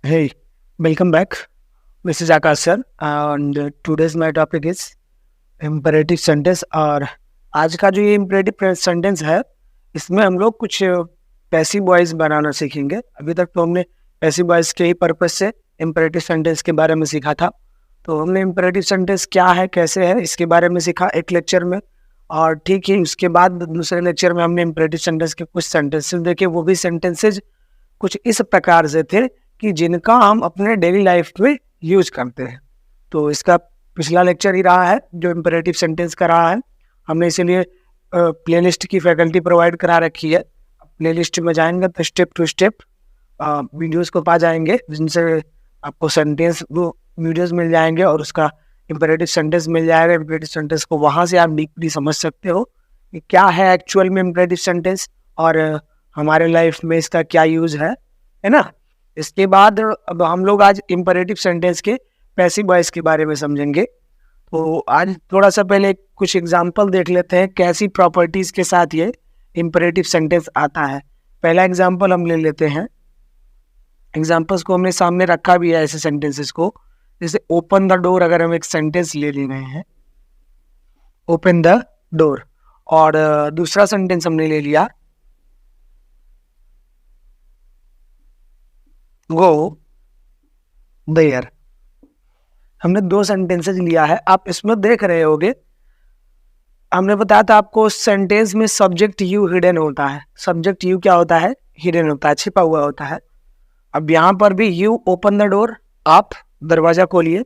Hey, welcome back. This is Akash sir, and today's my topic is imperative sentence. और आज का जो ये imperative sentence है, इसमें हम लोग कुछ पैसिव वॉइस बनाना सीखेंगे। अभी तक तो हमने पैसिव वॉइस के ही पर्पज से imperative sentence के बारे में सीखा था। तो हमने imperative sentence क्या है, कैसे है, इसके बारे में सीखा एक लेक्चर में। और ठीक ही उसके बाद दूसरे लेक्चर में हमने imperative sentence के कुछ सेंटेंसेस देखे। वो भी सेंटेंसेज कुछ इस प्रकार से थे कि जिनका हम अपने डेली लाइफ में यूज करते हैं। तो इसका पिछला लेक्चर ही रहा है जो इम्पेरेटिव सेंटेंस का रहा है। हमने इसीलिए प्लेलिस्ट की फैकल्टी प्रोवाइड करा रखी है। प्लेलिस्ट में जाएंगे तो स्टेप टू स्टेप वीडियोस को पा जाएंगे, जिनसे आपको सेंटेंस वो वीडियोस मिल जाएंगे और उसका इम्पेरेटिव सेंटेंस मिल जाएगा। इम्पेरेटिव सेंटेंस को वहाँ से आप डीपली समझ सकते हो कि क्या है एक्चुअल में इम्पेरेटिव सेंटेंस और हमारे लाइफ में इसका क्या यूज है ना। इसके बाद अब हम लोग आज इम्पेरेटिव सेंटेंस के पैसिव वॉइस के बारे में समझेंगे। तो आज थोड़ा सा पहले कुछ एग्जांपल देख लेते हैं कैसी प्रॉपर्टीज के साथ ये इम्पेरेटिव सेंटेंस आता है। पहला एग्जांपल हम ले लेते हैं। एग्जांपल्स को हमने सामने रखा भी है ऐसे सेंटेंसेस को। जैसे ओपन द डोर, अगर हम एक सेंटेंस ले रहे हैं, ओपन द डोर। और दूसरा सेंटेंस हमने ले लिया, गो देयर। हमने दो सेंटेंसेस लिया है। आप इसमें देख रहे होगे, हमने बताया था आपको सेंटेंस में सब्जेक्ट यू हिडन होता है। सब्जेक्ट यू क्या होता है? हिडन होता है, छिपा हुआ होता है। अब यहाँ पर भी यू ओपन द डोर, आप दरवाजा खोलिए,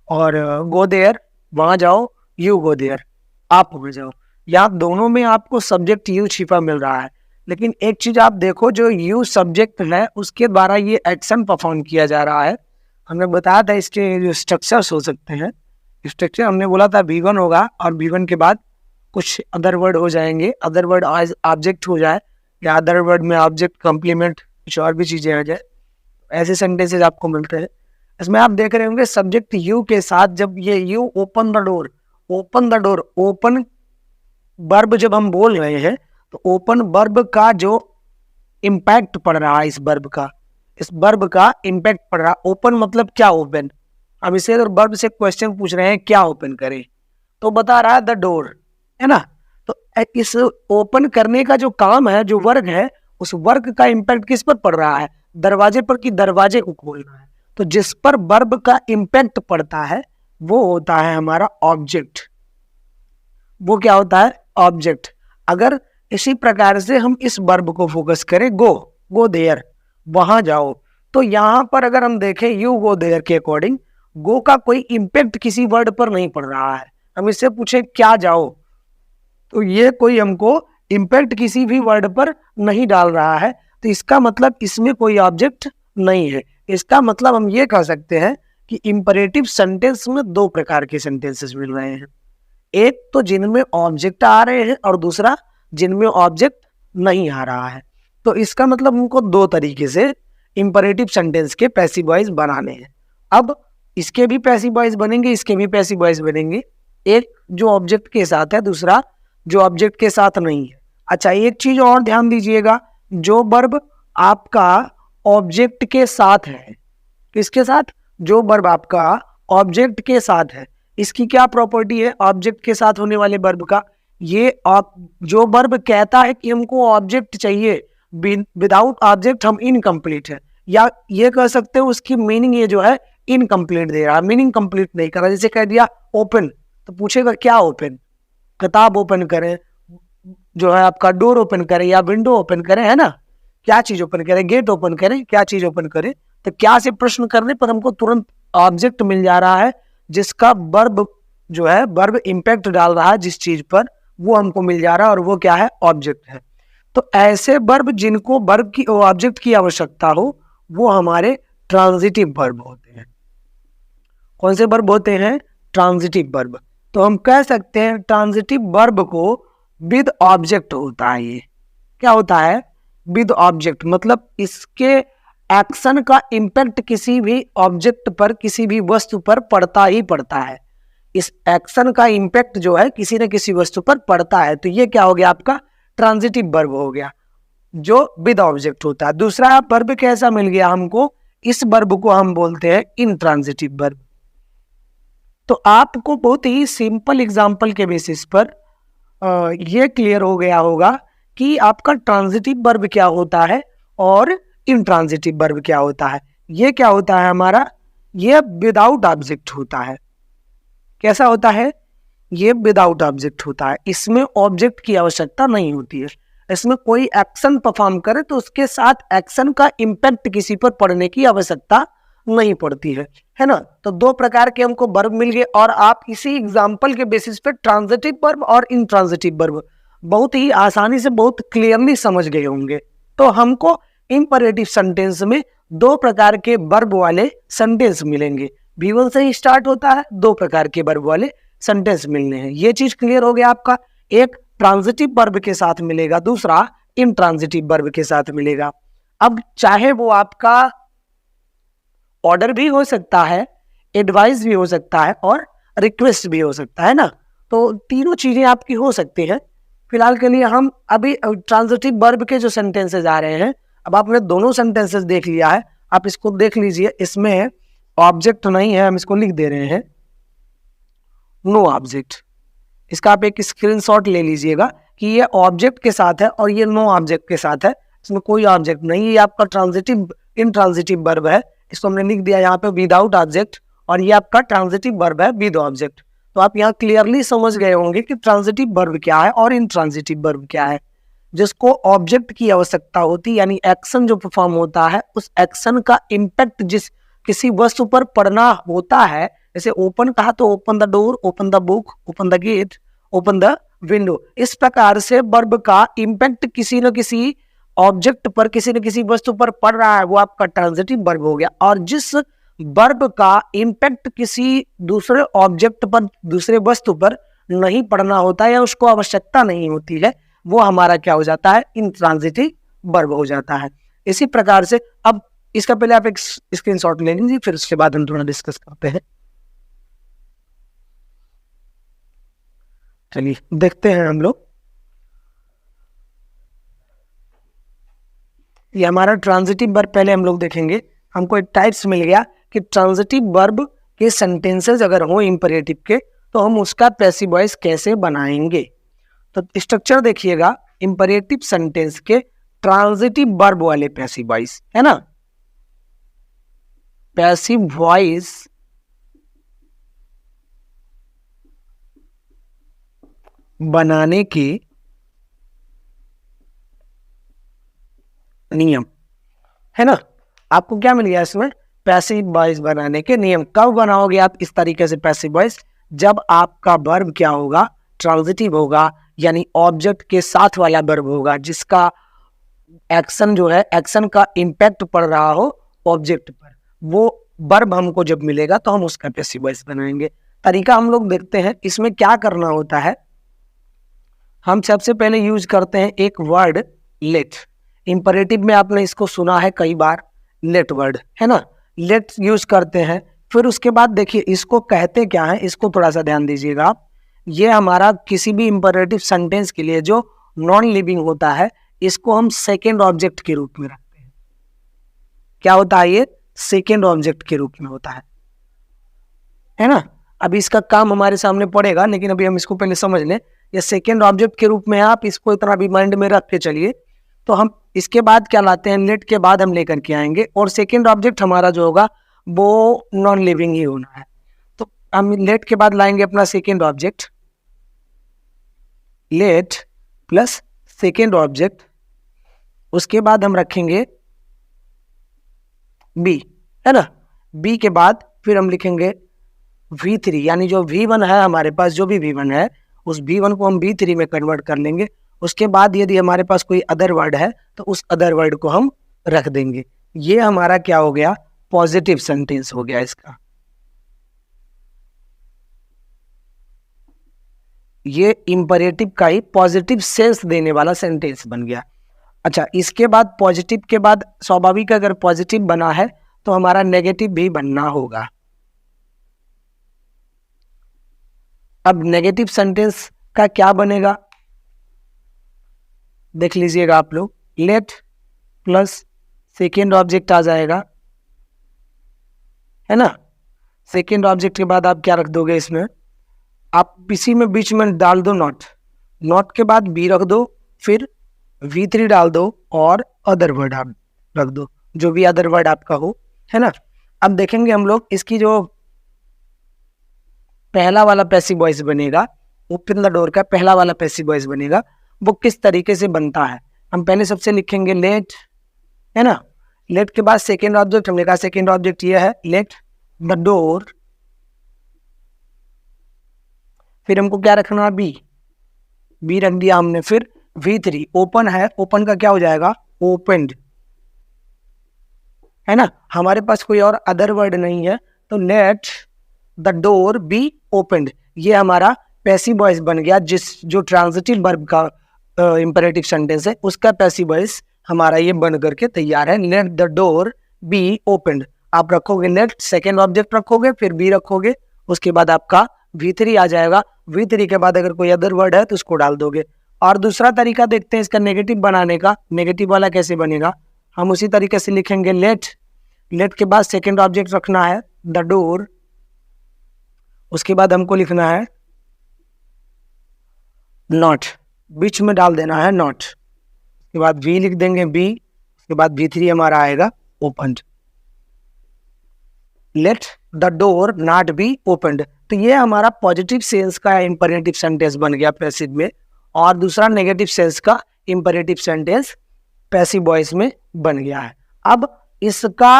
और गो देयर, वहां जाओ, यू गो देयर, आप वहां जाओ। यहाँ दोनों में आपको सब्जेक्ट यू छिपा मिल रहा है। लेकिन एक चीज आप देखो, जो यू सब्जेक्ट है उसके द्वारा ये एक्शन परफॉर्म किया जा रहा है। हमने बताया था इसके जो स्ट्रक्चर्स हो सकते हैं। स्ट्रक्चर हमने बोला था V1 होगा, और V1 के बाद कुछ अदर वर्ड हो जाएंगे। अदर वर्ड आज ऑब्जेक्ट हो जाए, या अदर वर्ड में ऑब्जेक्ट कॉम्प्लीमेंट कुछ और भी चीजें आ जाए। ऐसे सेंटेंसेज आपको मिलते हैं। इसमें आप देख रहे होंगे सब्जेक्ट यू के साथ जब ये you open the door, open the door, open verb जब हम बोल रहे हैं तो ओपन वर्ब का जो इम्पैक्ट पड़ रहा है, इस वर्ब का इम्पैक्ट पड़ रहा। ओपन मतलब क्या? ओपन। अब इसे अगर वर्ब से क्वेश्चन पूछ रहे हैं क्या ओपन करें, तो बता रहा है द डोर, है ना। तो इस ओपन करने का जो काम है, जो वर्क है, उस वर्क का इम्पैक्ट किस पर पड़ रहा है? दरवाजे पर, कि दरवाजे को खोलना है। तो जिस पर वर्ब का इम्पैक्ट पड़ता है वो होता है हमारा ऑब्जेक्ट। वो क्या होता है? ऑब्जेक्ट। अगर इसी प्रकार से हम इस वर्ब को फोकस करें, गो देयर, वहां जाओ, तो यहां पर अगर हम देखें यू गो देयर के अकॉर्डिंग, गो का कोई इम्पैक्ट किसी वर्ड पर नहीं पड़ रहा है। हम इससे पूछे क्या जाओ, तो ये कोई हमको इम्पैक्ट किसी भी वर्ड पर नहीं डाल रहा है। तो इसका मतलब इसमें कोई ऑब्जेक्ट नहीं है। इसका मतलब हम ये कह सकते हैं कि इम्परेटिव सेंटेंस में दो प्रकार के सेंटेंसेस मिल रहे हैं। एक तो जिनमें ऑब्जेक्ट आ रहे हैं, और दूसरा जिनमें ऑब्जेक्ट नहीं आ रहा है। तो इसका मतलब हमको दो तरीके से इम्परेटिव सेंटेंस के पैसिव वॉइस बनाने हैं। अब इसके भी पैसिव वॉइस बनेंगे, इसके भी पैसिव वॉइस बनेंगे। एक जो ऑब्जेक्ट के साथ है, दूसरा जो ऑब्जेक्ट के साथ नहीं है। अच्छा, एक चीज और ध्यान दीजिएगा, जो वर्ब आपका ऑब्जेक्ट के साथ है, किसके साथ? जो वर्ब आपका ऑब्जेक्ट के साथ है, इसकी क्या प्रॉपर्टी है ऑब्जेक्ट के साथ होने वाले वर्ब का? ये जो वर्ब कहता है कि हमको ऑब्जेक्ट चाहिए, विदाउट ऑब्जेक्ट हम इनकम्प्लीट है, या ये कह सकते हो उसकी मीनिंग ये जो है इनकम्प्लीट दे रहा है, मीनिंग कंप्लीट नहीं कर रहा। जैसे कह दिया ओपन, तो पूछेगा क्या ओपन? किताब ओपन करें, जो है आपका डोर ओपन करें, या विंडो ओपन करें, है ना। क्या चीज ओपन करें? गेट ओपन करें, क्या चीज ओपन करें? तो क्या से प्रश्न करने पर हमको तुरंत ऑब्जेक्ट मिल जा रहा है, जिसका वर्ब जो है वर्ब इंपैक्ट डाल रहा है जिस चीज पर, वो हमको मिल जा रहा है, और वो क्या है? ऑब्जेक्ट है। तो ऐसे वर्ब जिनको वर्ब की ऑब्जेक्ट की आवश्यकता हो, वो हमारे ट्रांजिटिव वर्ब होते हैं। कौन से वर्ब होते हैं? Transitive verb. तो हम कह सकते हैं ट्रांजिटिव वर्ब को विद ऑब्जेक्ट होता है। ये क्या होता है? With object. मतलब इसके एक्शन का इम्पैक्ट किसी भी ऑब्जेक्ट पर, किसी भी वस्तु पर पड़ता ही पड़ता है। इस एक्शन का इम्पैक्ट जो है किसी न किसी वस्तु पर पड़ता है। तो ये क्या हो गया? आपका ट्रांजिटिव वर्ब हो गया, जो विद ऑब्जेक्ट होता है। दूसरा वर्ब कैसा मिल गया हमको? इस वर्ब को हम बोलते हैं इंट्रांजिटिव वर्ब। तो आपको बहुत ही सिंपल एग्जांपल के बेसिस पर ये क्लियर हो गया होगा कि आपका ट्रांजिटिव वर्ब क्या होता है और इंट्रांजिटिव वर्ब क्या होता है। ये क्या होता है हमारा, ये विदाउट ऑब्जेक्ट होता है। कैसा होता है, ये विदाउट ऑब्जेक्ट होता है। इसमें ऑब्जेक्ट की आवश्यकता नहीं होती है। इसमें कोई एक्शन परफॉर्म करे तो उसके साथ एक्शन का इम्पैक्ट किसी पर पड़ने की आवश्यकता नहीं पड़ती है ना। तो दो प्रकार के हमको वर्ब मिल गए और आप इसी एग्जांपल के बेसिस पे ट्रांजिटिव वर्ब और इंट्रांजिटिव वर्ब बहुत ही आसानी से, बहुत क्लियरली समझ गए होंगे। तो हमको इंपरेटिव सेंटेंस में दो प्रकार के वर्ब वाले सेंटेंस मिलेंगे। V1 से ही स्टार्ट होता है, दो प्रकार के वर्ब वाले सेंटेंस मिलने हैं। ये चीज क्लियर हो गया आपका। एक ट्रांजिटिव वर्ब के साथ मिलेगा, दूसरा इंट्रांजिटिव वर्ब के साथ मिलेगा। अब चाहे वो आपका ऑर्डर भी हो सकता है, एडवाइस भी हो सकता है और रिक्वेस्ट भी हो सकता है ना। तो तीनों चीजें आपकी हो सकती हैं। फिलहाल के लिए हम अभी ट्रांजिटिव वर्ब के जो सेंटेंसेस आ रहे हैं, अब आपने दोनों सेंटेंसेस देख लिया है, आप इसको देख लीजिए। इसमें ऑब्जेक्ट नहीं है, हम इसको लिख दे रहे हैं नो ऑब्जेक्ट। इसका आप एक स्क्रीनशॉट ले लीजिएगा कि ये ऑब्जेक्ट के साथ है और ये नो ऑब्जेक्ट के साथ है। इसमें कोई ऑब्जेक्ट नहीं, ये आपका ट्रांजिटिव इंट्रांजिटिव वर्ब है। इसको हमने लिख दिया यहाँ पे विदाउट ऑब्जेक्ट, और ये आपका ट्रांजिटिव वर्ब है विद ऑब्जेक्ट। तो आप यहाँ क्लियरली समझ गए होंगे कि ट्रांजिटिव वर्ब क्या है और इंट्रांजिटिव वर्ब क्या है। जिसको ऑब्जेक्ट की आवश्यकता होती, यानी एक्शन जो परफॉर्म होता है, उस एक्शन का इम्पैक्ट जिस किसी वस्तु पर पड़ना होता है। जैसे ओपन कहा तो open the door, open the book, open the gate, open the window. इस प्रकार से वर्ब का इम्पैक्ट किसी न किसी ऑब्जेक्ट पर, किसी न किसी वस्तु पर पड़ रहा है, वो आपका ट्रांजिटिव वर्ब हो गया। और जिस वर्ब का इम्पैक्ट किसी दूसरे ऑब्जेक्ट पर, दूसरे वस्तु पर नहीं पड़ना होता या उसको आवश्यकता नहीं होती है, वो हमारा क्या हो जाता है, इंट्रांजिटिव वर्ब हो जाता है। इसी प्रकार से अब इसका पहले आप एक स्क्रीनशॉट ले लीजिए, फिर उसके बाद हम थोड़ा डिस्कस करते हैं। चलिए देखते हैं हम लोग। ये हमारा ट्रांजिटिव वर्ब पहले हम लोग देखेंगे। हमको एक टाइप्स मिल गया कि ट्रांजिटिव वर्ब के सेंटेंसेस अगर हो इंपरेटिव के, तो हम उसका पैसिव वॉइस कैसे बनाएंगे। तो स्ट्रक्चर देखिएगा, इंपरेटिव सेंटेंस के ट्रांजिटिव वर्ब वाले पैसिव वॉइस है ना, पैसिव वॉइस बनाने के नियम है ना। आपको क्या मिल गया इसमें, पैसिव वॉइस बनाने के नियम। कब बनाओगे आप इस तरीके से पैसिव वॉइस, जब आपका वर्ब क्या होगा, ट्रांजिटिव होगा, यानी ऑब्जेक्ट के साथ वाला वर्ब होगा, जिसका एक्शन जो है, एक्शन का इम्पैक्ट पड़ रहा हो ऑब्जेक्ट पर। वो वर्ब हमको जब मिलेगा तो हम उसका पैसिव वॉइस बनाएंगे। तरीका हम लोग देखते हैं। इसमें क्या करना होता है, हम सबसे पहले यूज करते हैं एक वर्ड लेट। इंपरेटिव में आपने इसको सुना है कई बार, लेट वर्ड है ना, लेट यूज करते हैं। फिर उसके बाद देखिए इसको कहते क्या है, इसको थोड़ा सा ध्यान दीजिएगा आप। ये हमारा किसी भी इंपरेटिव सेंटेंस के लिए जो नॉन लिविंग होता है, इसको हम सेकेंड ऑब्जेक्ट के रूप में रखते हैं। क्या होता है, ये सेकेंड ऑब्जेक्ट के रूप में होता है ना। अभी इसका काम हमारे सामने पड़ेगा, लेकिन अभी हम इसको पहले समझ लें। ये सेकेंड ऑब्जेक्ट के रूप में है, आप इसको इतना भी माइंड में रख के चलिए। तो हम इसके बाद क्या लाते हैं, लेट के बाद हम लेकर के आएंगे, और सेकेंड ऑब्जेक्ट हमारा जो होगा वो नॉन लिविंग ही होना है। तो हम लेट के बाद लाएंगे अपना second object, late plus second object. उसके बाद हम रखेंगे बी, है ना। बी के बाद फिर हम लिखेंगे V3, यानी जो V1 है हमारे पास, जो भी V1 है, उस V1 को हम V3 में कन्वर्ट कर लेंगे। उसके बाद यदि हमारे पास कोई अदर वर्ड है तो उस अदर वर्ड को हम रख देंगे। ये हमारा क्या हो गया, पॉजिटिव सेंटेंस हो गया इसका। ये इंपरेटिव का ही पॉजिटिव सेंस देने वाला सेंटेंस बन गया। अच्छा, इसके बाद पॉजिटिव के बाद स्वाभाविक अगर पॉजिटिव बना है तो हमारा नेगेटिव भी बनना होगा। अब नेगेटिव सेंटेंस का क्या बनेगा, देख लीजिएगा आप लोग। लेट प्लस सेकेंड ऑब्जेक्ट आ जाएगा है ना। सेकेंड ऑब्जेक्ट के बाद आप क्या रख दोगे इसमें, आप इसी में बीच में डाल दो नॉट, नॉट के बाद बी रख दो, फिर V3 डाल दो और अदर वर्ड आप रख दो, जो भी अदर वर्ड आपका हो, है ना। अब देखेंगे हम लोग इसकी जो पहला वाला पैसिव वॉइस बनेगा, ओपन द डोर का पहला वाला पैसिव वॉइस बनेगा, वो किस तरीके से बनता है। हम पहले सबसे लिखेंगे लेट, है ना। लेट के बाद सेकेंड ऑब्जेक्ट, हमने कहा सेकेंड ऑब्जेक्ट ये है लेट द डोर, फिर हमको क्या रखना है बी, बी रख दिया हमने, फिर V3 ओपन है, ओपन का क्या हो जाएगा ओपनड, है ना। हमारे पास कोई और अदर वर्ड नहीं है, तो let the door B opened, ये हमारा पैसिव वॉइस बन गया, जो ट्रांजिटिव वर्ब का इंपेरेटिव सेंटेंस है उसका पैसिव वॉइस हमारा ये बन करके तैयार है, let the door B opened. आप रखोगे लेट, सेकेंड ऑब्जेक्ट रखोगे, फिर बी रखोगे, उसके बाद आपका V3 आ जाएगा, V3 के बाद अगर कोई अदर वर्ड है तो उसको डाल दोगे। और दूसरा तरीका देखते हैं इसका नेगेटिव बनाने का, नेगेटिव वाला कैसे बनेगा, हम उसी तरीके से लिखेंगे लेट, लेट के बाद सेकेंड ऑब्जेक्ट रखना है द डोर, उसके बाद हमको लिखना है नॉट, बीच में डाल देना है नॉट, उसके बाद V लिख देंगे बी, उसके बाद V3 हमारा आएगा opened, let the door not be opened. तो ये हमारा पॉजिटिव सेंस का इंपेरेटिव सेंटेंस बन गया पैसिव में, और दूसरा नेगेटिव सेंस का इंपेरेटिव सेंटेंस पैसिव वॉइस में बन गया है। अब इसका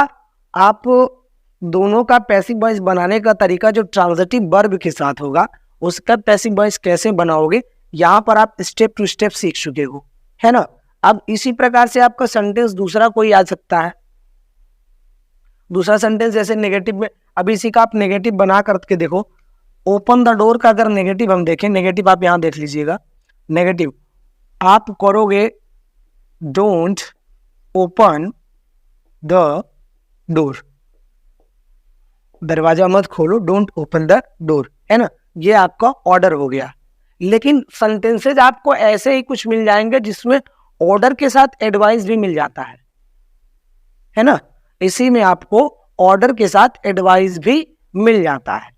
आप दोनों का पैसिव वॉइस बनाने का तरीका जो ट्रांजिटिव वर्ब के साथ होगा उसका पैसिव वॉइस कैसे बनाओगे, यहाँ पर आप स्टेप टू स्टेप सीख चुके हो, है ना। अब इसी प्रकार से आपका सेंटेंस दूसरा कोई आ सकता है, दूसरा सेंटेंस जैसे नेगेटिव में, अभी इसी का आप नेगेटिव बना करके देखो। ओपन द डोर का अगर नेगेटिव हम देखें, नेगेटिव आप यहां देख लीजिएगा, नेगेटिव आप करोगे डोंट ओपन द डोर, दरवाजा मत खोलो, डोंट ओपन द डोर, है ना। ये आपका ऑर्डर हो गया। लेकिन सेंटेंसेज आपको ऐसे ही कुछ मिल जाएंगे जिसमें ऑर्डर के साथ एडवाइस भी मिल जाता है ना। इसी में आपको ऑर्डर के साथ एडवाइस भी मिल जाता है।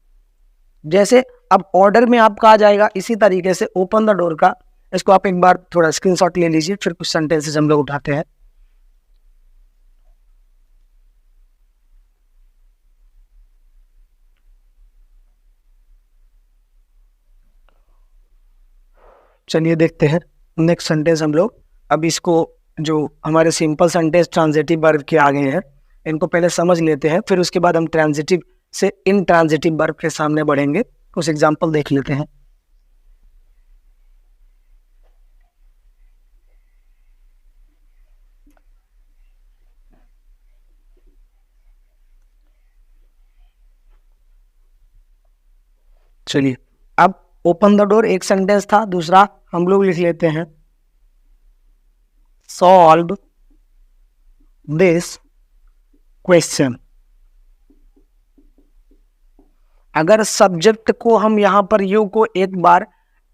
जैसे अब ऑर्डर में आपका आ जाएगा इसी तरीके से ओपन द डोर का, इसको आप एक बार थोड़ा स्क्रीनशॉट ले लीजिए, फिर कुछ सेंटेंसेस हम लोग उठाते हैं। चलिए देखते हैं नेक्स्ट सेंटेंस हम लोग। अब इसको जो हमारे सिंपल सेंटेंस ट्रांजिटिव वर्ब के आ गए हैं इनको पहले समझ लेते हैं, फिर उसके बाद हम ट्रांजिटिव से इनट्रांजिटिव वर्ब के सामने बढ़ेंगे। कुछ एग्जांपल देख लेते हैं। चलिए अब ओपन द डोर एक सेंटेंस था, दूसरा हम लोग लिख लेते हैं सॉल्व दिस क्वेश्चन। अगर सब्जेक्ट को हम यहां पर यू को एक बार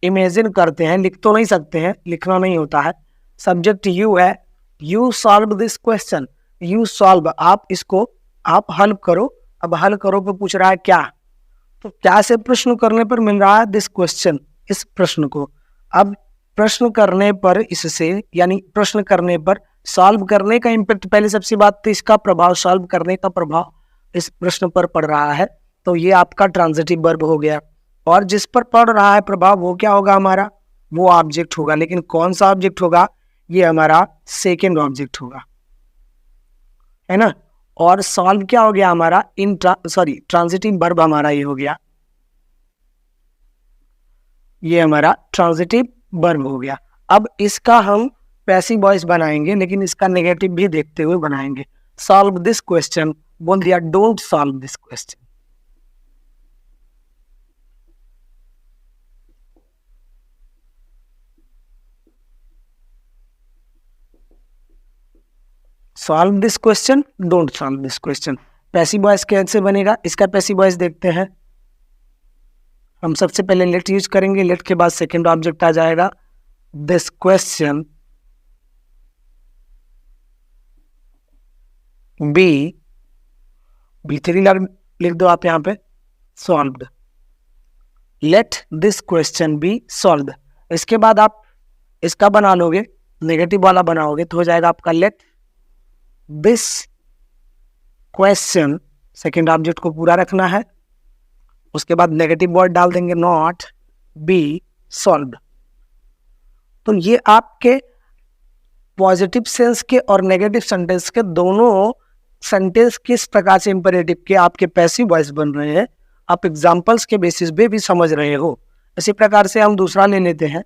इमेजिन करते हैं, लिख तो नहीं सकते हैं, लिखना नहीं होता है, सब्जेक्ट यू है, you solve this question, you solve आप इसको आप हल करो। अब हल करो पे पूछ रहा है क्या, तो क्या से प्रश्न करने पर मिल रहा है दिस क्वेश्चन, इस प्रश्न को। अब प्रश्न करने पर इससे, यानी प्रश्न करने पर सॉल्व करने का इम्पैक्ट, पहले सबसे बात तो इसका प्रभाव, सॉल्व करने का प्रभाव इस प्रश्न पर पड़ रहा है, तो ये आपका ट्रांजिटिव वर्ब हो गया। और जिस पर पड़ रहा है प्रभाव वो क्या होगा हमारा, वो ऑब्जेक्ट होगा। लेकिन कौन सा ऑब्जेक्ट होगा, ये हमारा सेकेंड ऑब्जेक्ट होगा, है ना। और सॉल्व क्या हो गया हमारा, ट्रांजिटिव वर्ब हमारा ये हो गया, ये हमारा ट्रांजिटिव वर्ब हो गया। अब इसका हम पैसिव वॉइस बनाएंगे, लेकिन इसका नेगेटिव भी देखते हुए बनाएंगे। सॉल्व दिस क्वेश्चन बोल दिया, don't solve this question. Solve this question, don't solve this question. Passive voice कैसे बनेगा, इसका पैसिव वॉइस देखते हैं। हम सबसे पहले लेट यूज करेंगे, लेट के बाद सेकेंड ऑब्जेक्ट आ जाएगा दिस क्वेश्चन, बी, B3 लिख दो आप यहाँ पे solved. Let this question be solve. इसके बाद आप इसका बना लोगे, नेगेटिव वाला बनाओगे तो हो जाएगा आपका late this question, second object को पूरा रखना है, उसके बाद नेगेटिव वर्ड डाल देंगे नॉट बी सॉल्व्ड। तो ये आपके पॉजिटिव सेंस के और नेगेटिव सेंटेंस के दोनों सेंटेंस किस प्रकार से इंपेरेटिव के आपके पैसिव वॉइस बन रहे हैं, आप एग्जांपल्स के बेसिस पे भी समझ रहे हो। इसी प्रकार से हम दूसरा ले लेते हैं।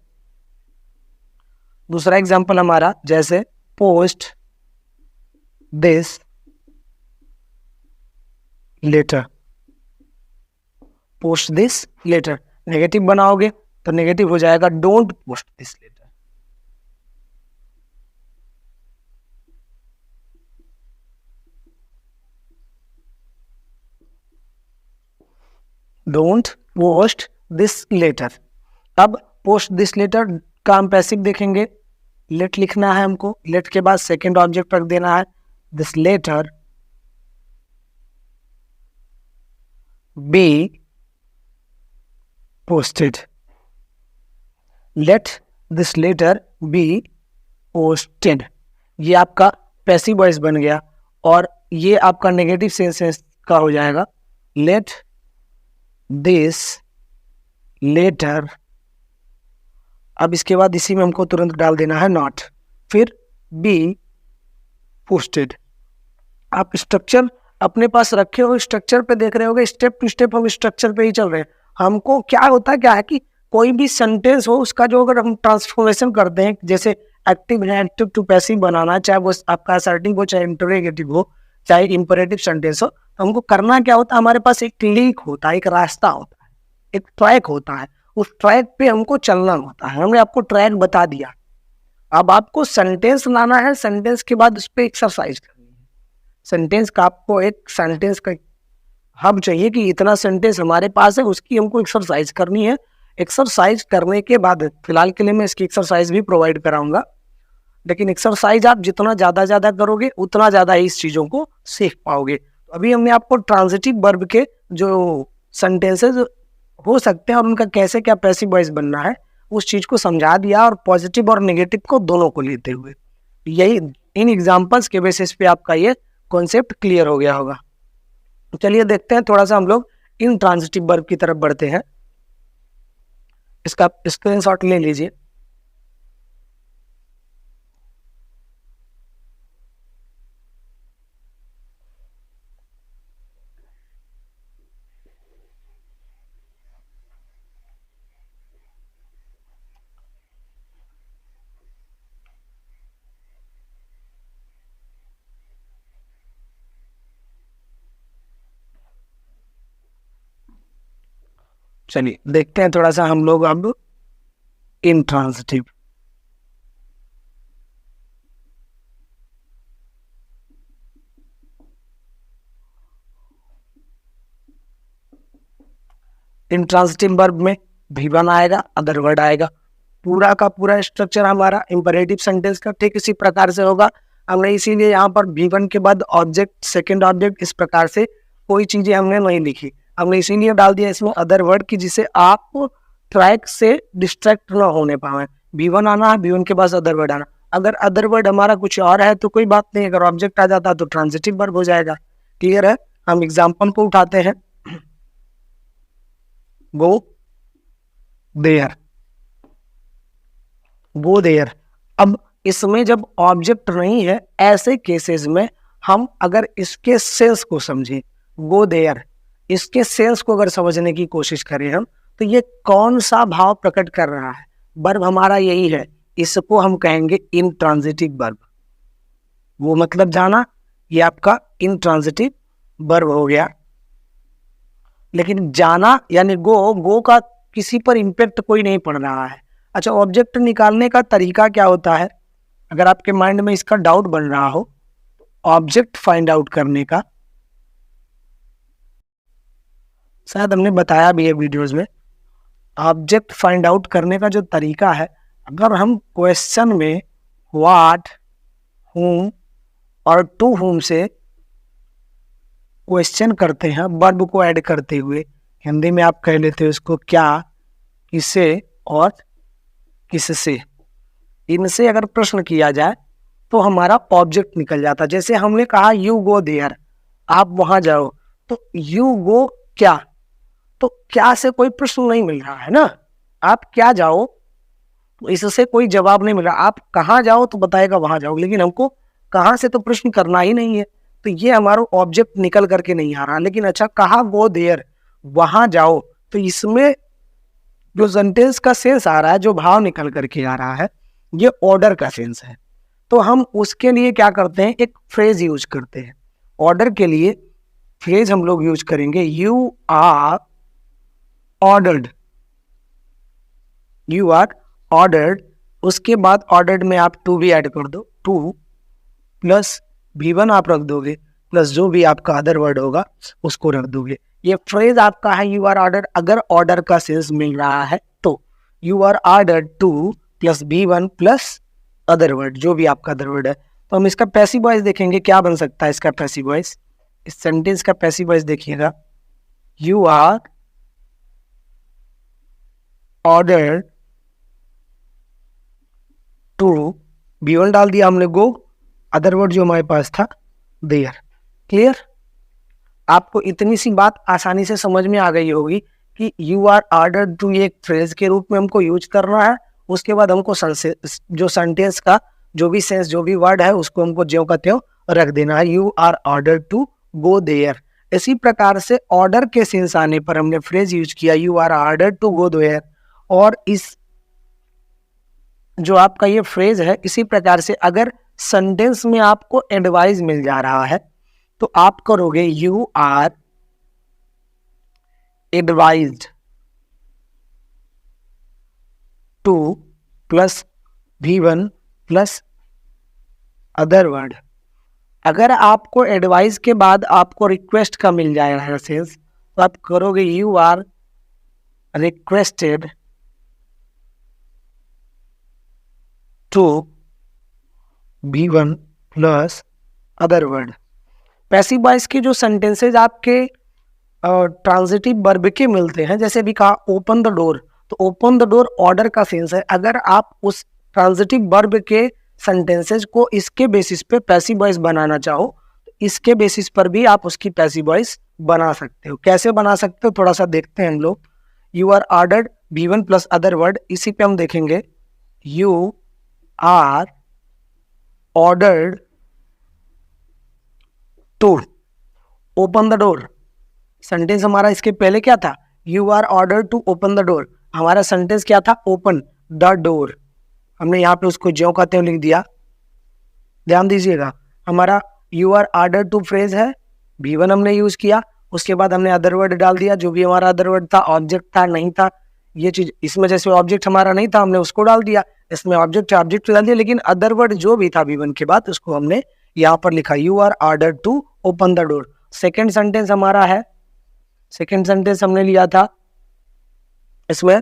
दूसरा एग्जांपल हमारा जैसे post this letter. Post this letter negative बनाओगे तो नेगेटिव हो जाएगा don't post this letter. Don't post this letter. अब पोस्ट दिस लेटर का हम पैसिव देखेंगे, लेट लिखना है हमको, लेट के बाद सेकेंड ऑब्जेक्ट रख देना है this letter be posted. Let this letter be posted, ये आपका पैसिव वॉइस बन गया और ये आपका नेगेटिव सेंस का हो जाएगा लेट दिस लेटर। अब इसके बाद इसी में हमको तुरंत डाल देना है नॉट, फिर बी पोस्टेड। आप स्ट्रक्चर अपने पास रखे हो, स्ट्रक्चर पे देख रहे होगे, स्टेप टू स्टेप हम स्ट्रक्चर पे ही चल रहे हैं। हमको क्या होता है, क्या है कि कोई भी सेंटेंस हो उसका जो अगर हम ट्रांसफॉर्मेशन करते हैं, जैसे एक्टिव है एक्टिव टू पैसिव बनाना है, चाहे वो आपका असर्टिव हो चाहे इंटरोगेटिव हो चाहे इंपेरेटिव सेंटेंस हो, तो हमको करना क्या होता है, हमारे पास एक लीक होता है, एक रास्ता होता है, एक ट्रैक होता है, उस ट्रैक पे हमको चलना होता है। हमने आपको ट्रैक बता दिया, अब आपको सेंटेंस लाना है, सेंटेंस के बाद उस पर एक्सरसाइज करनी है। सेंटेंस का आपको एक सेंटेंस का हब चाहिए कि इतना सेंटेंस हमारे पास है, उसकी हमको एक्सरसाइज करनी है। एक्सरसाइज करने के बाद फिलहाल के लिए मैं इसकी एक्सरसाइज भी प्रोवाइड कराऊंगा, लेकिन एक्सरसाइज आप जितना ज़्यादा करोगे उतना ज़्यादा ही इस चीज़ों को सीख पाओगे। तो अभी हमने आपको ट्रांजिटिव वर्ब के जो सेंटेंसेज हो सकते हैं और उनका कैसे क्या पैसिव वॉइस बनना है उस चीज़ को समझा दिया, और पॉजिटिव और नेगेटिव को दोनों को लेते हुए। यही इन एग्जाम्पल्स के बेसिस पे आपका ये कॉन्सेप्ट क्लियर हो गया होगा। तो चलिए देखते हैं, थोड़ा सा हम लोग इन ट्रांजिटिव वर्ब की तरफ बढ़ते हैं। इसका स्क्रीनशॉट ले लीजिए। चलिए देखते हैं थोड़ा सा हम लोग अब इंट्रांजिटिव। इंट्रांजिटिव वर्ब में भी1 आएगा, अदर वर्ड आएगा, पूरा का पूरा स्ट्रक्चर हमारा इंपेरेटिव सेंटेंस का ठीक इसी प्रकार से होगा। हमने इसीलिए यहाँ पर भी1 के बाद ऑब्जेक्ट सेकंड ऑब्जेक्ट इस प्रकार से कोई चीजें हमने नहीं लिखी, हमने इसीलिए डाल दिया इसमें अदर वर्ड की, जिससे आप ट्रैक से डिस्ट्रैक्ट ना होने पाए। भी1 आना है, भी1 के बाद अदर वर्ड आना। अगर अदर वर्ड हमारा कुछ और है तो कोई बात नहीं, अगर ऑब्जेक्ट आ जाता तो ट्रांजिटिव वर्ब हो जाएगा। क्लियर है? हम एग्जाम्पल को उठाते हैं। Go there, go there. अब इसमें जब ऑब्जेक्ट नहीं है, ऐसे केसेस में हम अगर इसके सेंस को समझें, गो देयर, इसके सेंस को अगर समझने की कोशिश करें हम, तो ये कौन सा भाव प्रकट कर रहा है, वर्ब हमारा यही है, इसको हम कहेंगे इंट्रांजिटिव वर्ब। वो मतलब जाना, ये आपका इंट्रांजिटिव वर्ब हो गया। लेकिन जाना यानी गो का किसी पर इम्पैक्ट कोई नहीं पड़ रहा है। अच्छा, ऑब्जेक्ट निकालने का तरीका क्या होता है, अगर आपके माइंड में इसका डाउट बन रहा हो, ऑब्जेक्ट फाइंड आउट करने का शायद हमने बताया भी है वीडियोस में। ऑब्जेक्ट फाइंड आउट करने का जो तरीका है, अगर हम क्वेश्चन में व्हाट, whom और टू whom से क्वेश्चन करते हैं वर्ब को ऐड करते हुए, हिंदी में आप कह लेते हो इसको क्या, किसे और किससे, इनसे अगर प्रश्न किया जाए तो हमारा ऑब्जेक्ट निकल जाता। जैसे हमने कहा यू गो देयर, आप वहां जाओ, तो यू गो क्या, तो क्या से कोई प्रश्न नहीं मिल रहा है ना, आप क्या जाओ, तो इससे कोई जवाब नहीं मिल रहा। आप कहाँ जाओ तो बताएगा वहां जाओ, लेकिन हमको कहाँ से तो प्रश्न करना ही नहीं है, तो ये हमारा ऑब्जेक्ट निकल करके नहीं आ रहा। लेकिन अच्छा कहा गो देयर, वहां जाओ, तो इसमें जो सेंटेंस का सेंस आ रहा है, जो भाव निकल करके आ रहा है, ये ऑर्डर का सेंस है। तो हम उसके लिए क्या करते हैं, एक फ्रेज यूज करते हैं। ऑर्डर के लिए फ्रेज हम लोग यूज करेंगे, you are ordered, you are ordered. उसके बाद ऑर्डर्ड में आप टू भी ऐड कर दो, टू प्लस V1 आप रख दोगे, प्लस जो भी आपका अदर वर्ड होगा उसको रख दोगे। ये फ्रेज आपका है यू आर ऑर्डर्ड। अगर ऑर्डर का सेंस मिल रहा है तो you are ordered to plus V1 plus other word, जो भी आपका अदर वर्ड है। तो हम इसका पैसिव वॉइस देखेंगे, क्या बन सकता है इसका पैसिव वॉइस। इस सेंटेंस का पैसिव वॉइस देखिएगा, you are ordered to, V1 डाल दिया हमने गो, अदर वर्ड जो हमारे पास था देयर। क्लियर, आपको इतनी सी बात आसानी से समझ में आ गई होगी कि यू आर ऑर्डर्ड टू एक फ्रेज के रूप में हमको यूज करना है। उसके बाद हमको जो सेंटेंस का जो भी सेंस, जो भी वर्ड है, उसको हमको ज्यों का त्यों रख देना है, you are ordered to go there. इसी प्रकार से ऑर्डर के सेंस आने पर हमने फ्रेज यूज किया you are ordered to go there. और इस जो आपका ये फ्रेज है, इसी प्रकार से अगर सेंटेंस में आपको एडवाइस मिल जा रहा है तो आप करोगे you are advised to plus V1 plus other word. अगर आपको एडवाइस के बाद आपको रिक्वेस्ट का मिल जाएगा है सेंस, तो आप करोगे you are requested to V1 plus other word. Passive voice के जो सेंटेंसेज आपके ट्रांजिटिव वर्ब के मिलते हैं, जैसे भी कहा ओपन द डोर, तो ओपन द डोर ऑर्डर का सेंस है। अगर आप उस ट्रांजिटिव वर्ब के सेंटेंसेज को इसके बेसिस पे पैसिव वॉइस बनाना चाहो, तो इसके बेसिस पर भी आप उसकी पैसिव वॉइस बना सकते हो। कैसे बना सकते हो थोड़ा सा देखते हैं हम लोग। You are ordered V1 plus other word, इसी पे हम देखेंगे you are ordered to open the door. Sentence हमारा इसके पहले क्या था, you are order to open the door. हमारा सेंटेंस क्या था, ओपन द डोर। हमने यहाँ पे उसको ज्यों का त्यों लिख दिया। ध्यान दीजिएगा, हमारा you are order to phrase है, V1 हमने यूज किया, उसके बाद हमने अदर वर्ड डाल दिया, जो भी हमारा अदर वर्ड था, ऑब्जेक्ट था नहीं था, ये चीज इसमें जैसे ऑब्जेक्ट हमारा नहीं था हमने उसको डाल दिया, इसमें ऑब्जेक्ट डाल दिया, लेकिन अदर वर्ड जो भी था V1 के बाद उसको हमने यहाँ पर लिखा you are order to open the door. Second sentence हमारा है, सेकेंड सेंटेंस हमने लिया था इसमें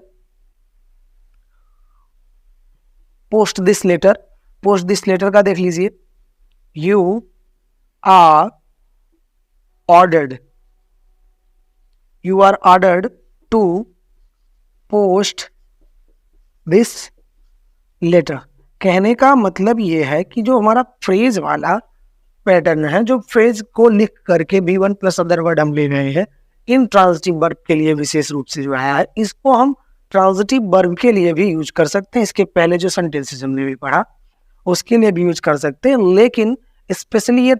post this letter. Post this letter का देख लीजिए, you are ordered, you are ordered to post this letter. कहने का मतलब ये है कि जो हमारा फ्रेज वाला पैटर्न है, जो फ्रेज को लिख करके V1 प्लस अदर वर्ड हम ले रहे हैं, इन ट्रांजिटिव वर्ब के लिए विशेष रूप से जो है, इसको हम ट्रांजिटिव वर्ब के लिए भी यूज कर सकते हैं। इसके पहले जो सेंटेंसेस हमने भी पढ़ा उसके लिए भी यूज कर सकते हैं, लेकिन स्पेशली ये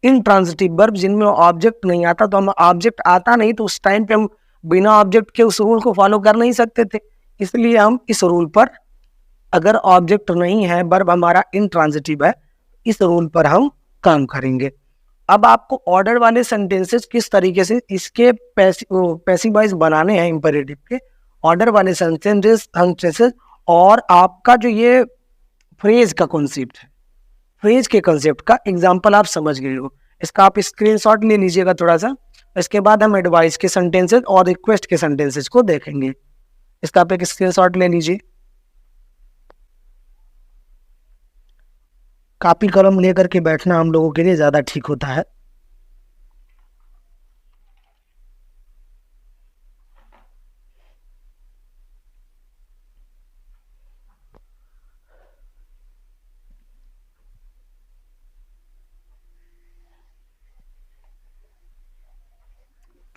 इन ट्रांजिटिव वर्ब जिनमें ऑब्जेक्ट नहीं आता, तो हम ऑब्जेक्ट आता नहीं तो उस टाइम पे हम बिना ऑब्जेक्ट के उस रूल को फॉलो कर नहीं सकते थे। इसलिए हम इस रूल पर, अगर ऑब्जेक्ट नहीं है, वर्ब हमारा इंट्रांजिटिव है, इस रूल पर हम काम करेंगे। अब आपको ऑर्डर वाले सेंटेंसेस किस तरीके से इसके पैसिव वॉइस बनाने हैं इंपेरेटिव के, ऑर्डर वाले सेंटेंसेस और आपका जो ये फ्रेज का कॉन्सेप्ट है, फ्रेज के कॉन्सेप्ट का एग्जांपल आप समझ गए हो। इसका आप स्क्रीनशॉट ले लीजिएगा थोड़ा सा, इसके बाद हम एडवाइस के सेंटेंसेस और रिक्वेस्ट के सेंटेंसेस को देखेंगे। इसका आप एक स्क्रीनशॉट ले लीजिए, कॉपी कलम लेकर के बैठना हम लोगों के लिए ज्यादा ठीक होता है।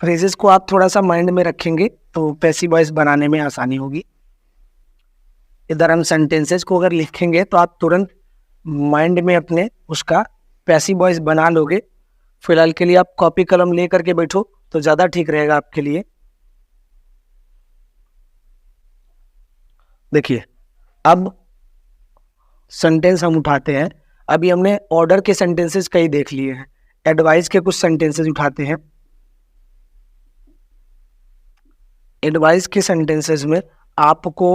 फ्रेजेस को आप थोड़ा सा माइंड में रखेंगे तो पैसिव वॉइस बनाने में आसानी होगी। इधर हम सेंटेंसेस को अगर लिखेंगे तो आप तुरंत माइंड में अपने उसका पैसिव वॉइस बना लोगे। फिलहाल के लिए आप कॉपी कलम ले करके बैठो तो ज़्यादा ठीक रहेगा आपके लिए। देखिए अब सेंटेंस हम उठाते हैं। अभी हमने ऑर्डर के सेंटेंसेस कई देख लिए हैं, एडवाइस के कुछ सेंटेंसेस उठाते हैं। एडवाइस के सेंटेंसेस में आपको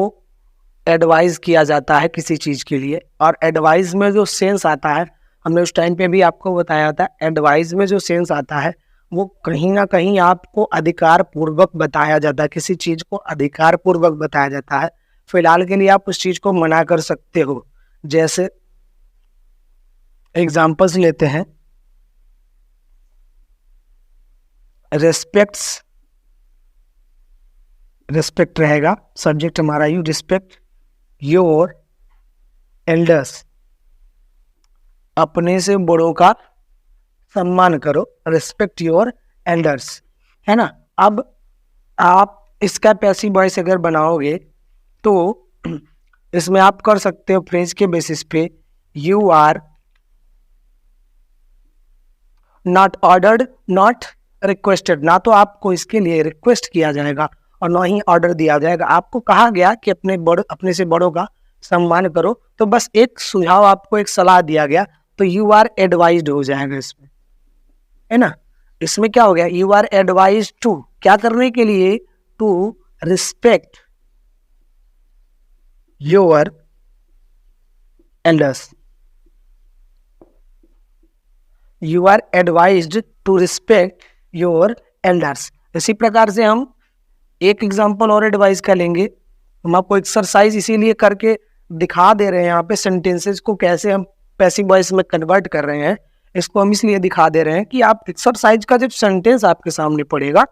एडवाइस किया जाता है किसी चीज के लिए, और एडवाइस में जो सेंस आता है, हमने उस टाइम पे भी आपको बताया था, एडवाइस में जो सेंस आता है वो कहीं ना कहीं आपको अधिकार पूर्वक बताया जाता है, किसी चीज को अधिकार पूर्वक बताया जाता है। फिलहाल के लिए आप उस चीज को मना कर सकते हो। जैसे एग्जाम्पल्स लेते हैं, रेस्पेक्ट्स, रेस्पेक्ट रहेगा, सब्जेक्ट हमारा यू, रिस्पेक्ट योर एल्डर्स, अपने से बड़ों का सम्मान करो, रिस्पेक्ट योर एल्डर्स, है ना। अब आप इसका पैसिव वॉइस अगर बनाओगे तो इसमें आप कर सकते हो फ्रेज के बेसिस पे, you are not ordered, not requested. ना तो आपको इसके लिए रिक्वेस्ट किया जाएगा और ना ही ऑर्डर दिया जाएगा। आपको कहा गया कि अपने से बड़ों का सम्मान करो, तो बस एक सुझाव, आपको एक सलाह दिया गया, तो यू आर एडवाइज्ड हो जाएगा इसमें, है ना। इसमें क्या हो गया, यू आर एडवाइज्ड टू, क्या करने के लिए, to respect your elders. You are advised to respect your elders. इसी प्रकार से हम एक एग्जांपल और एडवाइस का लेंगे। हम आपको एक्सरसाइज इसीलिए करके दिखा दे रहे हैं यहाँ पे, सेंटेंसेस को कैसे हम पैसिव वॉइस में कन्वर्ट कर रहे हैं, इसको हम इसलिए दिखा दे रहे हैं कि आप एक्सरसाइज का जब सेंटेंस आपके सामने पड़ेगा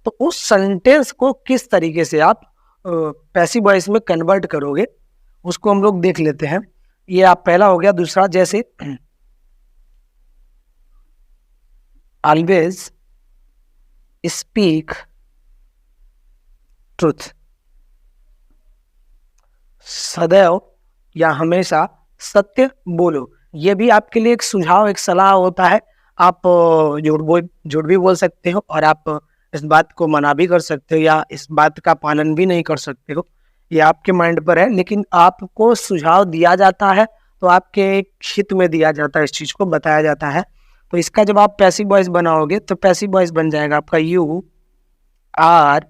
तो उस सेंटेंस को किस तरीके से आप पैसिव वॉइस में कन्वर्ट करोगे, उसको हम लोग देख लेते हैं। ये आप पहला हो गया। दूसरा, जैसे ऑलवेज स्पीक ट्रुथ, सदैव या हमेशा सत्य बोलो। ये भी आपके लिए एक सुझाव, एक सलाह होता है। आप झूठ भी बोल सकते हो और आप इस बात को मना भी कर सकते हो या इस बात का पालन भी नहीं कर सकते हो, ये आपके माइंड पर है। लेकिन आपको सुझाव दिया जाता है तो आपके हित में दिया जाता है, इस चीज को बताया जाता है। तो इसका जब आप पैसिव वॉइस बनाओगे तो पैसिव वॉइस बन जाएगा आपका यू आर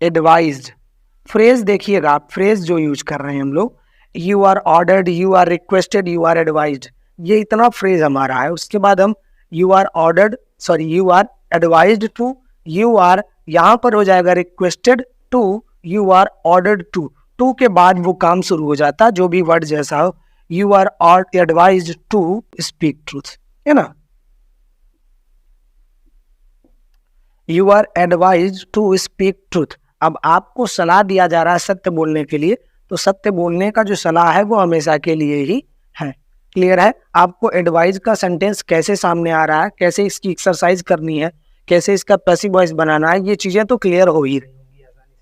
एडवाइज्ड। फ्रेज देखिएगा आप, फ्रेज जो यूज कर रहे हैं हम लोग, you are ordered, you are requested, you are advised, ये इतना फ्रेज हमारा है। उसके बाद हम you are ordered, sorry you are advised to, you are यहाँ पर हो जाएगा requested to, you are ordered to, to के बाद वो काम शुरू हो जाता है, जो भी वर्ड जैसा हो। You are advised to speak truth, है ना। You are advised to speak truth. अब आपको सलाह दिया जा रहा है सत्य बोलने के लिए, तो सत्य बोलने का जो सलाह है वो हमेशा के लिए ही है। क्लियर है? आपको एडवाइस का सेंटेंस कैसे सामने आ रहा है, कैसे इसकी एक्सरसाइज करनी है, कैसे इसका पैसिव वॉइस बनाना है, ये चीजें तो क्लियर हो ही रही होंगी आसानी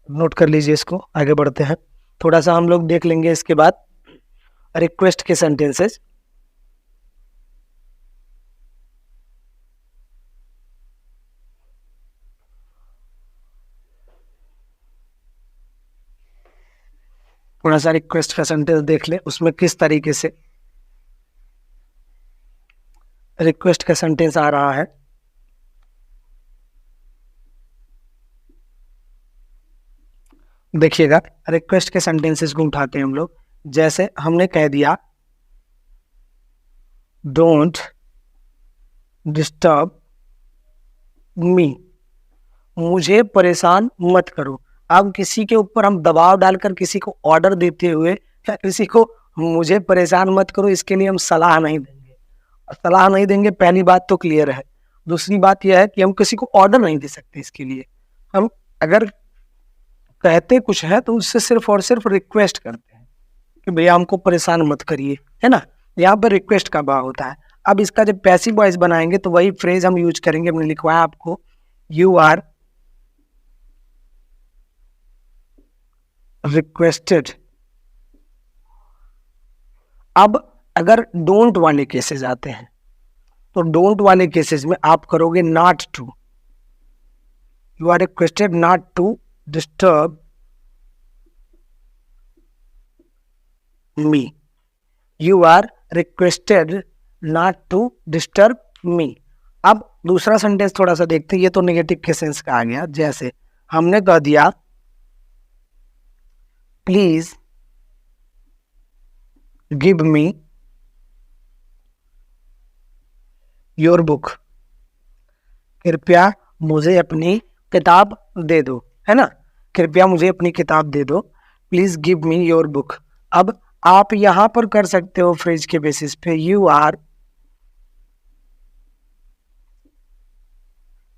से। नोट कर लीजिए इसको, आगे बढ़ते हैं। थोड़ा सा हम लोग देख लेंगे इसके बाद रिक्वेस्ट के सेंटेंसेस। थोड़ा सा रिक्वेस्ट का सेंटेंस देख ले, उसमें किस तरीके से रिक्वेस्ट का सेंटेंस आ रहा है। देखिएगा, रिक्वेस्ट के सेंटेंसेस को उठाते हैं हम लोग। जैसे हमने कह दिया डोंट डिस्टर्ब मी, मुझे परेशान मत करो। अब किसी के ऊपर हम दबाव डालकर किसी को ऑर्डर देते हुए या किसी को मुझे परेशान मत करो, इसके लिए हम सलाह नहीं देंगे। सलाह नहीं देंगे, पहली बात तो क्लियर है। दूसरी बात यह है कि हम किसी को ऑर्डर नहीं दे सकते। इसके लिए हम अगर कहते कुछ है तो उससे सिर्फ और सिर्फ रिक्वेस्ट करते हैं कि भैया हमको परेशान मत करिए, है ना। यहाँ पर रिक्वेस्ट का भाव होता है। अब इसका जब पैसिव वॉइस बनाएंगे तो वही फ्रेज हम यूज करेंगे, हमने लिखवाया आपको, यू आर रिक्वेस्टेड। अब अगर डोंट वाले केसेस आते हैं तो डोंट वाले केसेस में आप करोगे not to, you are requested not to disturb me, you are requested not to disturb me. अब दूसरा सेंटेंस थोड़ा सा देखते हैं, ये तो नेगेटिव के सेंस का आ गया। जैसे हमने कह दिया please give me your book, कृपया मुझे अपनी किताब दे दो, है ना, कृपया मुझे अपनी किताब दे दो, please give me your book. अब आप यहां पर कर सकते हो फ्रेज के बेसिस पे, you are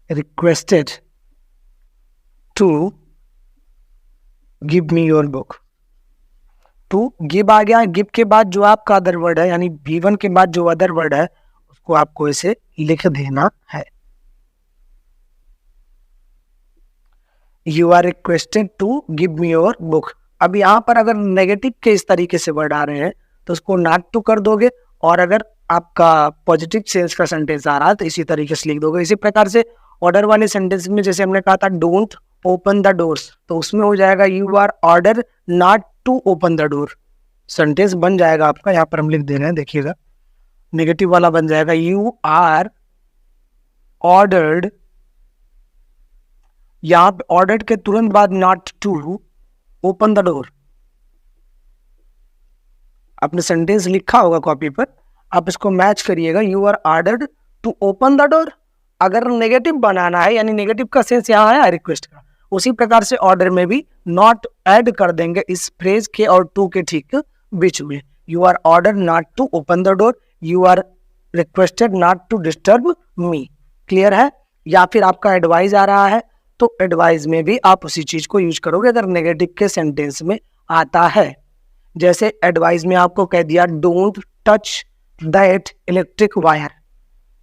requested to give me your book. To give आ गया, गिव के बाद जो आपका अदर वर्ड है, यानी गिवन के बाद जो अदर वर्ड है उसको आपको इसे लिख देना है। You are requested to give me your book. अब यहाँ पर अगर नेगेटिव के इस तरीके से वर्ड आ रहे हैं तो उसको नॉट टू कर दोगे, और अगर आपका पॉजिटिव सेंस का सेंटेंस आ रहा है तो इसी तरीके से लिख दोगे। इसी प्रकार से ऑर्डर वाले सेंटेंस में जैसे हमने कहा था डोंट ओपन द डोर्स, तो उसमें हो जाएगा you are order not to open the door. Sentence बन जाएगा आपका, यहाँ पर हम लिख दे रहे हैं, देखिएगा नेगेटिव वाला बन जाएगा यू आर ऑर्डर्ड, यहाँ पे ऑर्डर्ड के तुरंत बाद not to open the door. आपने सेंटेंस लिखा होगा कॉपी पर, आप इसको मैच करिएगा, you are ordered to open the door. अगर नेगेटिव बनाना है, यानी नेगेटिव का सेंस यहाँ आया रिक्वेस्ट का, उसी प्रकार से ऑर्डर में भी नॉट ऐड कर देंगे इस फ्रेज के और टू के ठीक बीच में। You are ordered not to open the door, you are requested not to disturb me. Clear है? या फिर आपका एडवाइस आ रहा है तो एडवाइस में भी आप उसी चीज को यूज करोगे अगर नेगेटिव के सेंटेंस में आता है। जैसे एडवाइस में आपको कह दिया don't touch that electric wire,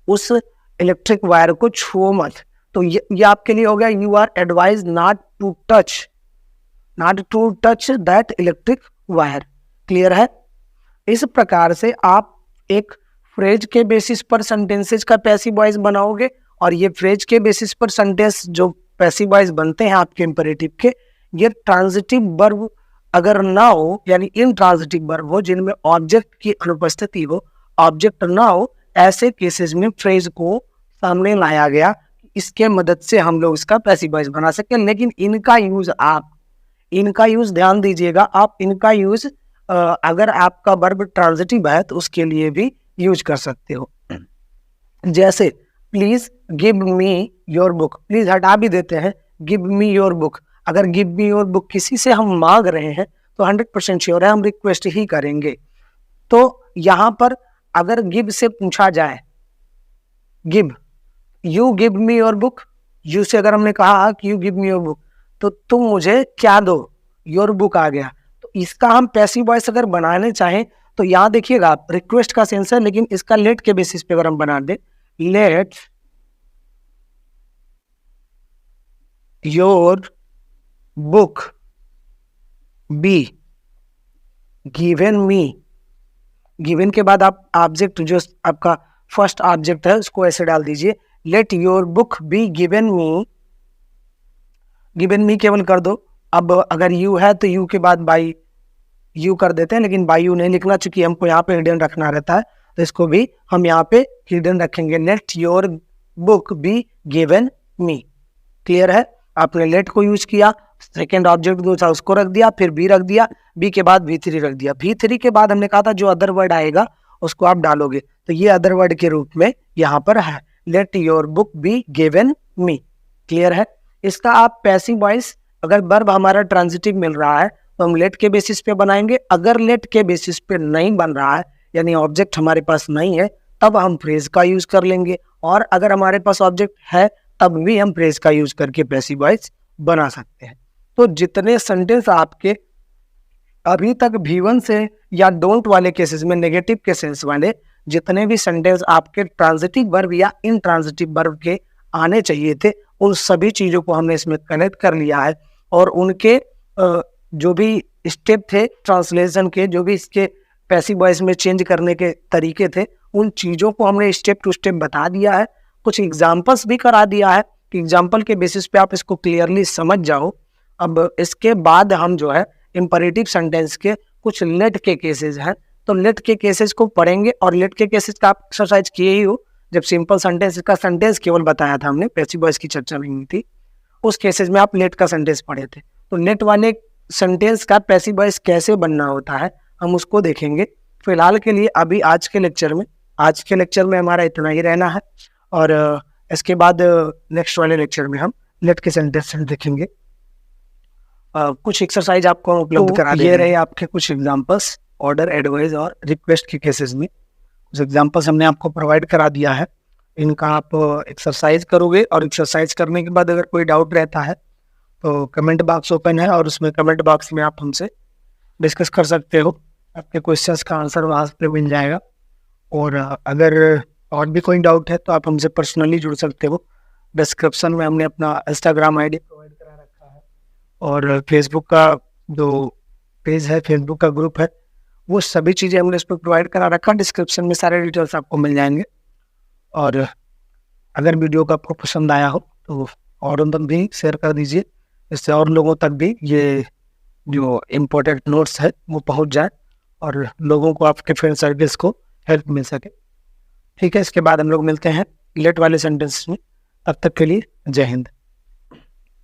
उस इलेक्ट्रिक वायर को छुओ मत, तो ये आपके लिए हो गया you are advise not to touch that electric wire. Clear है? इस प्रकार से आप एक फ्रेज के बेसिस पर सेंटेंसेज का पैसिव वॉइस बनाओगे, और ये फ्रेज के बेसिस पर सेंटेंस जो पैसिव वॉइस बनते हैं आपके इंपेरेटिव के, ये ट्रांजिटिव वर्ब अगर ना हो, यानी इनट्रांजिटिव वर्ब हो जिनमें ऑब्जेक्ट की अनुपस्थिति हो, ऑब्जेक्ट ना हो, ऐसे केसेस में फ्रेज को सामने लाया गया। इसके मदद से हम लोग इसका पैसिव वॉइस बना सकते हैं। लेकिन इनका यूज ध्यान दीजिएगा, आप इनका यूज अगर आपका वर्ब ट्रांजिटिव है तो उसके लिए भी यूज कर सकते हो। जैसे please give me your book, please हटा भी देते हैं, गिव मी योर बुक। अगर गिव मी योर बुक किसी से हम मांग रहे हैं तो 100% श्योर है हम रिक्वेस्ट ही करेंगे। तो यहां पर अगर गिव से पूछा जाए, give, you give me your book, you से अगर हमने कहा कि you give me your book, तो तुम मुझे क्या दो, योर बुक आ गया। तो इसका हम पैसिव वॉइस अगर बनाने चाहें तो यहाँ देखिएगा आप, रिक्वेस्ट का सेंस है, लेकिन इसका लेट के बेसिस पे अगर हम बना दे, let your book be given me, given के बाद आप ऑब्जेक्ट जो आपका फर्स्ट ऑब्जेक्ट है उसको ऐसे डाल दीजिए, late your book be given me, given me केवल कर दो। अब अगर यू है तो यू के बाद बाई यू कर देते हैं, लेकिन बाई यू नहीं लिखना चूंकि हमको यहाँ पे हिडन रखना रहता है, तो इसको भी हम यहाँ पे हिडन रखेंगे, late your book be given me. Clear है? आपने लेट को यूज किया, सेकेंड ऑब्जेक्ट जो था उसको रख दिया, फिर बी रख दिया, बी के बाद V3 रख दिया, V3 के बाद हमने कहा था जो अदर वर्ड आएगा उसको आप डालोगे, तो ये अदर वर्ड के रूप में यहाँ पर है, late your book be given me. Clear है? इसका आप पैसिव वॉइस अगर वर्ब हमारा ट्रांजिटिव मिल रहा है तो हम लेट के बेसिस पे बनाएंगे, अगर लेट के बेसिस पे नहीं बन रहा है यानी ऑब्जेक्ट हमारे पास नहीं है तब हम फ्रेज का यूज कर लेंगे, और अगर हमारे पास ऑब्जेक्ट है तब भी हम फ्रेज का यूज करके पैसिव वॉइस बना सकते हैं। तो जितने सेंटेंस आपके अभी तक V1 से या डोंट वाले केसेस में नेगेटिव के सेंस वाले जितने भी सेंटेंस आपके ट्रांजिटिव वर्ब या इनट्रांजिटिव वर्ब के आने चाहिए थे, उन सभी चीज़ों को हमने इसमें कनेक्ट कर लिया है। और उनके जो भी स्टेप थे ट्रांसलेशन के, जो भी इसके पैसिव वॉइस में चेंज करने के तरीके थे, उन चीज़ों को हमने स्टेप टू स्टेप बता दिया है। कुछ एग्जाम्पल्स भी करा दिया है कि एग्जाम्पल के बेसिस पे आप इसको क्लियरली समझ जाओ। अब इसके बाद हम जो है इंपरेटिव सेंटेंस के कुछ लेट के केसेस हैं, तो लेट के केसेस को पढ़ेंगे। और लेट के केसेस का आप एक्सरसाइज किए ही हो, जब सिंपल सेंटेंस का सेंटेंस केवल बताया था हमने, पैसिव वॉइस की चर्चा नहीं थी, उस केसेस में आप लेट का सेंटेंस पढ़े थे। तो लेट वाले सेंटेंस का पैसिव वॉइस कैसे बनना होता है हम उसको देखेंगे। फिलहाल के लिए अभी आज के लेक्चर में हमारा इतना ही रहना है। और इसके बाद नेक्स्ट वाले लेक्चर में हम लेट के सेंटेंस देखेंगे। कुछ एक्सरसाइज आपको उपलब्ध करा दिए रहे आपके कुछ एग्जांपल्स ऑर्डर, एडवाइस और रिक्वेस्ट के केसेस में। कुछ एग्जांपल्स हमने आपको प्रोवाइड करा दिया है, इनका आप एक्सरसाइज करोगे। और एक्सरसाइज करने के बाद अगर कोई डाउट रहता है तो कमेंट बॉक्स ओपन है, और उसमें कमेंट बॉक्स में आप हमसे डिस्कस कर सकते हो। आपके क्वेश्चंस का आंसर वहाँ पे मिल जाएगा। और अगर और भी कोई डाउट है तो आप हमसे पर्सनली जुड़ सकते हो। डिस्क्रिप्शन में हमने अपना इंस्टाग्राम आईडी प्रोवाइड करा रखा है, और फेसबुक का जो पेज है, फेसबुक का ग्रुप है, वो सभी चीज़ें हमने इस पर प्रोवाइड करा रखा। डिस्क्रिप्शन में सारे डिटेल्स आपको मिल जाएंगे। और अगर वीडियो का आपको पसंद आया हो तो और उन तक भी शेयर कर दीजिए, इससे और लोगों तक भी ये जो इम्पोर्टेंट नोट्स है वो पहुंच जाए और लोगों को, आपके फ्रेंड सर्कल्स को हेल्प मिल सके। ठीक है, इसके बाद हम लोग मिलते हैं लेट वाले सेंटेंस में। तब तक के लिए जय हिंद।